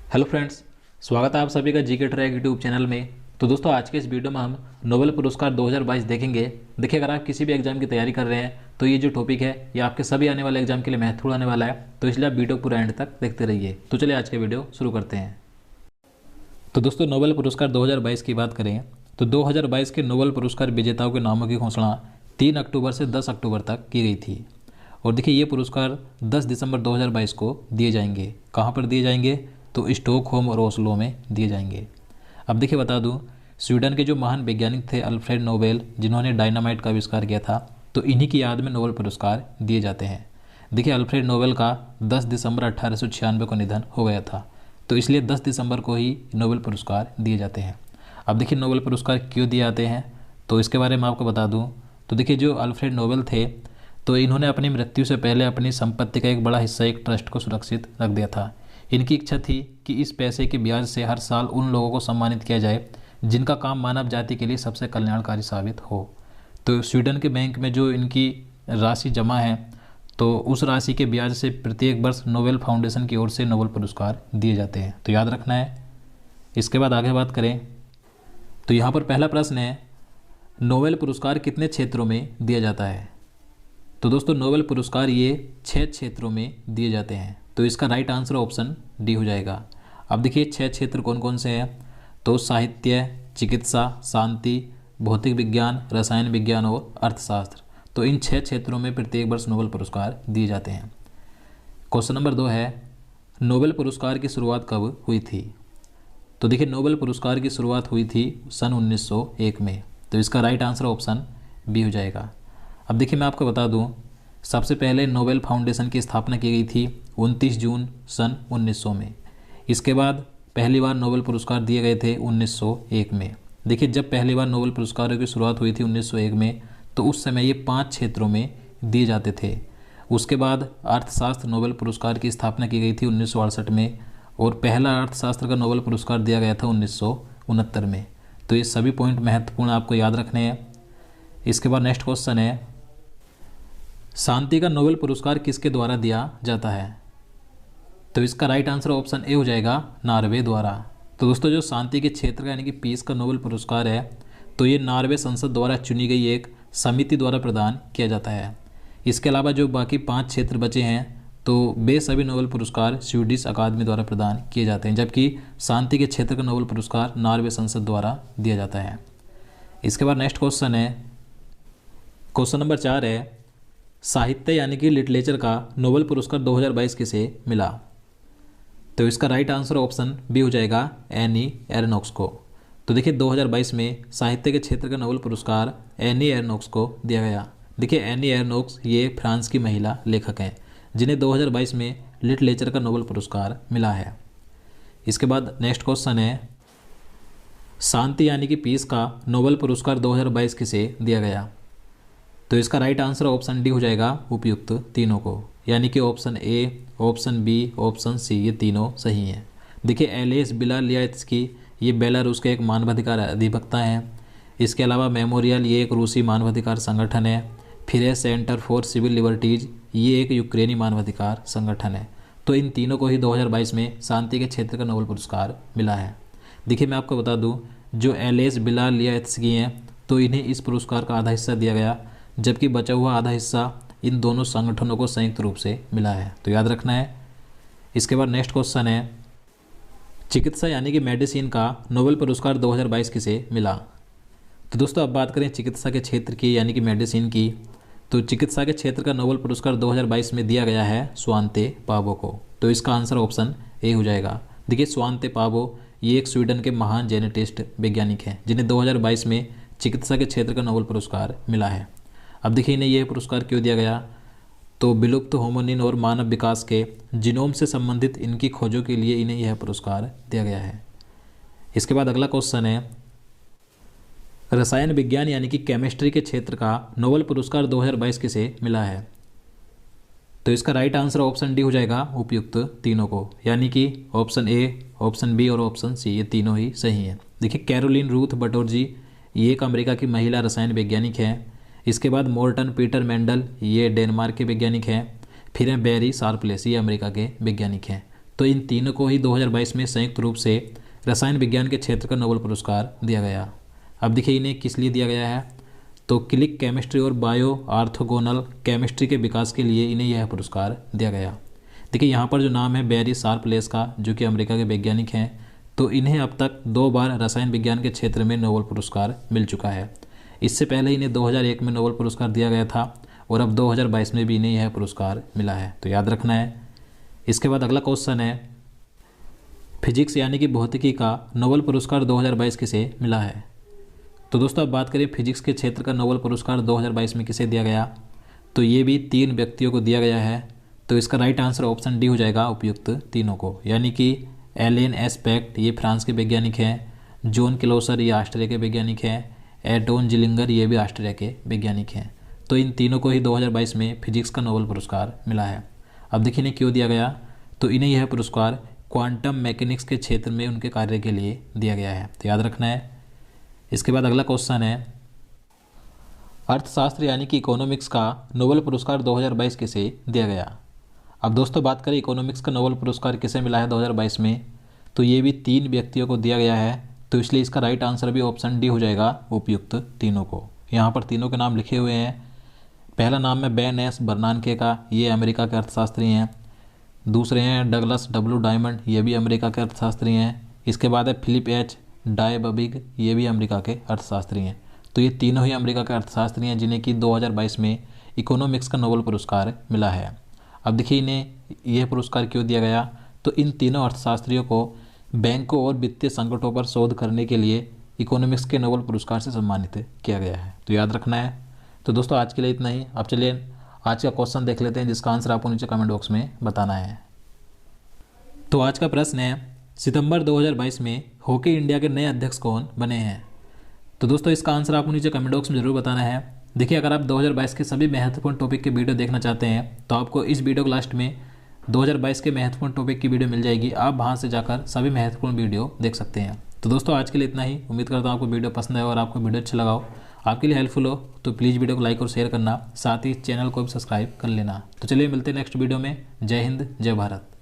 Hello friends, स्वागत है आप सभी का जीके ट्रैक यूट्यूब चैनल में। तो दोस्तों, आज के इस वीडियो में हम नोबेल पुरस्कार 2022 देखेंगे। देखिए, अगर आप किसी भी एग्जाम की तैयारी कर रहे हैं तो ये जो टॉपिक है ये आपके सभी आने वाले एग्जाम के लिए महत्वपूर्ण आने वाला है, तो इसलिए आप वीडियो पूरा एंड तक देखते रहिए। तो चलिए आज के वीडियो शुरू करते हैं। तो दोस्तों, नोबेल पुरस्कार 2022 की बात करें तो 2022 के नोबेल पुरस्कार विजेताओं के नामों की घोषणा 3 अक्टूबर से 10 अक्टूबर तक की गई थी। और देखिए, ये पुरस्कार 10 दिसंबर 2022 को दिए जाएंगे। कहाँ पर दिए जाएंगे? तो स्टॉकहोम और ओस्लो में दिए जाएंगे। अब देखिए, बता दूं, स्वीडन के जो महान वैज्ञानिक थे अल्फ्रेड नोबेल, जिन्होंने डायनामाइट का आविष्कार किया था, तो इन्हीं की याद में नोबेल पुरस्कार दिए जाते हैं। देखिए, अल्फ्रेड नोबेल का 10 दिसंबर 1896 को निधन हो गया था, तो इसलिए 10 दिसंबर को ही नोबेल पुरस्कार दिए जाते हैं। अब देखिए, नोबेल पुरस्कार क्यों दिए जाते हैं, तो इसके बारे में आपको बता दूं। तो देखिए, जो अल्फ्रेड नोबेल थे, तो इन्होंने अपनी मृत्यु से पहले अपनी संपत्ति का एक बड़ा हिस्सा एक ट्रस्ट को सुरक्षित रख दिया था। इनकी इच्छा थी कि इस पैसे के ब्याज से हर साल उन लोगों को सम्मानित किया जाए जिनका काम मानव जाति के लिए सबसे कल्याणकारी साबित हो। तो स्वीडन के बैंक में जो इनकी राशि जमा है, तो उस राशि के ब्याज से प्रत्येक वर्ष नोबेल फाउंडेशन की ओर से नोबेल पुरस्कार दिए जाते हैं, तो याद रखना है। इसके बाद आगे बात करें तो यहाँ पर पहला प्रश्न है, नोबेल पुरस्कार कितने क्षेत्रों में दिया जाता है? तो दोस्तों, नोबेल पुरस्कार ये 6 क्षेत्रों में दिए जाते हैं, तो इसका राइट आंसर ऑप्शन डी हो जाएगा। अब देखिए, 6 क्षेत्र कौन कौन से हैं? तो साहित्य, चिकित्सा, शांति, भौतिक विज्ञान, रसायन विज्ञान और अर्थशास्त्र। तो इन 6 क्षेत्रों में प्रत्येक वर्ष नोबेल पुरस्कार दिए जाते हैं। क्वेश्चन नंबर 2 है, नोबेल पुरस्कार की शुरुआत कब हुई थी? तो देखिए, नोबेल पुरस्कार की शुरुआत हुई थी सन 1901 में, तो इसका राइट आंसर ऑप्शन बी हो जाएगा। अब देखिए, मैं आपको बता दूं, सबसे पहले नोबेल फाउंडेशन की स्थापना की गई थी 29 जून सन 1900 में। इसके बाद पहली बार नोबेल पुरस्कार दिए गए थे 1901 में। देखिए, जब पहली बार नोबेल पुरस्कारों की शुरुआत हुई थी 1901 में, तो उस समय ये 5 क्षेत्रों में दिए जाते थे। उसके बाद अर्थशास्त्र नोबेल पुरस्कार की स्थापना की गई थी 1968 में, और पहला अर्थशास्त्र का नोबेल पुरस्कार दिया गया था 1969 में। तो ये सभी पॉइंट महत्वपूर्ण आपको याद रखने हैं। इसके बाद नेक्स्ट क्वेश्चन है, शांति का नोबेल पुरस्कार किसके द्वारा दिया जाता है? तो इसका राइट आंसर ऑप्शन ए हो जाएगा, नॉर्वे द्वारा। तो दोस्तों, जो शांति के क्षेत्र का यानी कि पीस का नोबेल पुरस्कार है, तो ये नॉर्वे संसद द्वारा चुनी गई एक समिति द्वारा प्रदान किया जाता है। इसके अलावा जो बाकी 5 क्षेत्र बचे हैं, तो वे सभी नोबेल पुरस्कार स्वीडिश अकादमी द्वारा प्रदान किए जाते हैं, जबकि शांति के क्षेत्र का नोबेल पुरस्कार नॉर्वे संसद द्वारा दिया जाता है। इसके बाद नेक्स्ट क्वेश्चन है, क्वेश्चन नंबर 4 है, साहित्य यानी कि लिटरेचर का नोबेल पुरस्कार 2022 किसे मिला? तो इसका राइट आंसर ऑप्शन बी हो जाएगा, एनी एरनॉक्स को। तो देखिए, 2022 में साहित्य के क्षेत्र का नोबेल पुरस्कार एनी एरनॉक्स को दिया गया। देखिए, एनी एरनॉक्स ये फ्रांस की महिला लेखक हैं, जिन्हें 2022 में लिटरेचर का नोबेल पुरस्कार मिला है। इसके बाद नेक्स्ट क्वेश्चन है, शांति यानी कि पीस का नोबेल पुरस्कार 2022 किसे दिया गया? तो इसका राइट आंसर ऑप्शन डी हो जाएगा, उपयुक्त तीनों को, यानी कि option A, option B, option C, ये तीनों सही हैं। देखिए, एलेस बिलालियात्स्की ये बेलारूस के एक मानवाधिकार अधिवक्ता हैं। इसके अलावा मेमोरियल ये एक रूसी मानवाधिकार संगठन है। फिर है सेंटर फॉर सिविल लिबर्टीज, ये एक यूक्रेनी मानवाधिकार संगठन है। तो इन तीनों को ही 2022 में शांति के क्षेत्र का नोबेल पुरस्कार मिला है। देखिए, मैं आपको बता दूँ, जो एलेस बिलालियात्स्की हैं, तो इन्हें इस पुरस्कार का आधा हिस्सा दिया गया, जबकि बचा हुआ आधा हिस्सा इन दोनों संगठनों को संयुक्त रूप से मिला है, तो याद रखना है। इसके बाद नेक्स्ट क्वेश्चन है, चिकित्सा यानी कि मेडिसिन का नोबेल पुरस्कार 2022 किसे मिला? तो दोस्तों, अब बात करें चिकित्सा के क्षेत्र की यानी कि मेडिसिन की, तो चिकित्सा के क्षेत्र का नोबेल पुरस्कार 2022 में दिया गया है स्वांते पावो को। तो इसका आंसर ऑप्शन ए हो जाएगा। देखिए, स्वांते पावो ये एक स्वीडन के महान जेनेटिस्ट वैज्ञानिक हैं, जिन्हें 2022 में चिकित्सा के क्षेत्र का नोबेल पुरस्कार मिला है। अब देखिए, इन्हें यह पुरस्कार क्यों दिया गया? तो विलुप्त होमोनिन और मानव विकास के जीनोम से संबंधित इनकी खोजों के लिए इन्हें यह पुरस्कार दिया गया है। इसके बाद अगला क्वेश्चन है, रसायन विज्ञान यानी कि केमिस्ट्री के क्षेत्र का नोबेल पुरस्कार 2022 किसे मिला है? तो इसका राइट आंसर ऑप्शन डी हो जाएगा, उपयुक्त तीनों को, यानी कि ऑप्शन ए, ऑप्शन बी और ऑप्शन सी, ये तीनों ही सही हैं। देखिए, कैरोलिन रूथ बटोरजी ये एक अमेरिका की महिला रसायन वैज्ञानिक हैं। इसके बाद मोर्टन पीटर मेंडल ये डेनमार्क के वैज्ञानिक हैं। फिर हैं बेरी शार्पलेस, ये अमेरिका के वैज्ञानिक हैं। तो इन तीनों को ही 2022 में संयुक्त रूप से रसायन विज्ञान के क्षेत्र का नोबेल पुरस्कार दिया गया। अब देखिए इन्हें किस लिए दिया गया है, तो क्लिक केमिस्ट्री और बायो ऑर्थोगोनल केमिस्ट्री के विकास के लिए इन्हें यह पुरस्कार दिया गया। देखिए यहाँ पर जो नाम है बैरी शार्पलेस का, जो कि अमेरिका के वैज्ञानिक हैं, तो इन्हें अब तक 2 बार रसायन विज्ञान के क्षेत्र में नोबेल पुरस्कार मिल चुका है। इससे पहले इन्हें 2001 में नोबेल पुरस्कार दिया गया था और अब 2022 में भी इन्हें यह पुरस्कार मिला है, तो याद रखना है। इसके बाद अगला क्वेश्चन है, फिजिक्स यानी कि भौतिकी का नोबेल पुरस्कार 2022 किसे मिला है। तो दोस्तों अब बात करें फिजिक्स के क्षेत्र का नोबेल पुरस्कार 2022 में किसे दिया गया, तो ये भी 3 व्यक्तियों को दिया गया है। तो इसका राइट आंसर ऑप्शन डी हो जाएगा, उपयुक्त तीनों को, यानी कि एलेन एस्पेक्ट ये फ्रांस के वैज्ञानिक हैं, जॉन क्लोसर ये ऑस्ट्रिया के वैज्ञानिक हैं, एडोन जिलिंगर ये भी ऑस्ट्रिया के वैज्ञानिक हैं। तो इन तीनों को ही 2022 में फिजिक्स का नोबेल पुरस्कार मिला है। अब देखिए इन्हें क्यों दिया गया, तो इन्हें यह पुरस्कार क्वांटम मैकेनिक्स के क्षेत्र में उनके कार्य के लिए दिया गया है, तो याद रखना है। इसके बाद अगला क्वेश्चन है, अर्थशास्त्र यानी कि इकोनॉमिक्स का नोबेल पुरस्कार 2022 किसे दिया गया। अब दोस्तों बात करें इकोनॉमिक्स का नोबेल पुरस्कार किसे मिला है 2022 में, तो ये भी 3 व्यक्तियों को दिया गया है। तो इसलिए इसका राइट आंसर भी ऑप्शन डी हो जाएगा, उपयुक्त तीनों को। यहाँ पर तीनों के नाम लिखे हुए हैं। पहला नाम है बेन एस बर्नानके का, ये अमेरिका के अर्थशास्त्री हैं। दूसरे हैं डगलस डब्ल्यू डायमंड, ये भी अमेरिका के अर्थशास्त्री हैं। इसके बाद है फिलिप एच डायबबिग, ये भी अमेरिका के अर्थशास्त्री हैं। तो ये तीनों ही अमेरिका के अर्थशास्त्री हैं जिन्हें कि 2022 में इकोनॉमिक्स का नोबेल पुरस्कार मिला है। अब देखिए इन्हें यह पुरस्कार क्यों दिया गया, तो इन तीनों अर्थशास्त्रियों को बैंकों और वित्तीय संकटों पर शोध करने के लिए इकोनॉमिक्स के नोबेल पुरस्कार से सम्मानित किया गया है, तो याद रखना है। तो दोस्तों आज के लिए इतना ही। अब चलिए आज का क्वेश्चन देख लेते हैं, जिसका आंसर आपको नीचे कमेंट बॉक्स में बताना है। तो आज का प्रश्न है, सितंबर 2022 में हॉकी इंडिया के नए अध्यक्ष कौन बने हैं। तो दोस्तों इसका आंसर आपको नीचे कमेंट बॉक्स में जरूर बताना है। देखिए अगर आप 2022 के सभी महत्वपूर्ण टॉपिक के वीडियो देखना चाहते हैं तो आपको इस वीडियो के लास्ट में 2022 के महत्वपूर्ण टॉपिक की वीडियो मिल जाएगी। आप वहां से जाकर सभी महत्वपूर्ण वीडियो देख सकते हैं। तो दोस्तों आज के लिए इतना ही। उम्मीद करता हूँ आपको वीडियो पसंद आए और आपको वीडियो अच्छा लगा हो, आपके लिए हेल्पफुल हो, तो प्लीज़ वीडियो को लाइक और शेयर करना, साथ ही चैनल को भी सब्सक्राइब कर लेना। तो चलिए मिलते हैं नेक्स्ट वीडियो में। जय हिंद, जय भारत।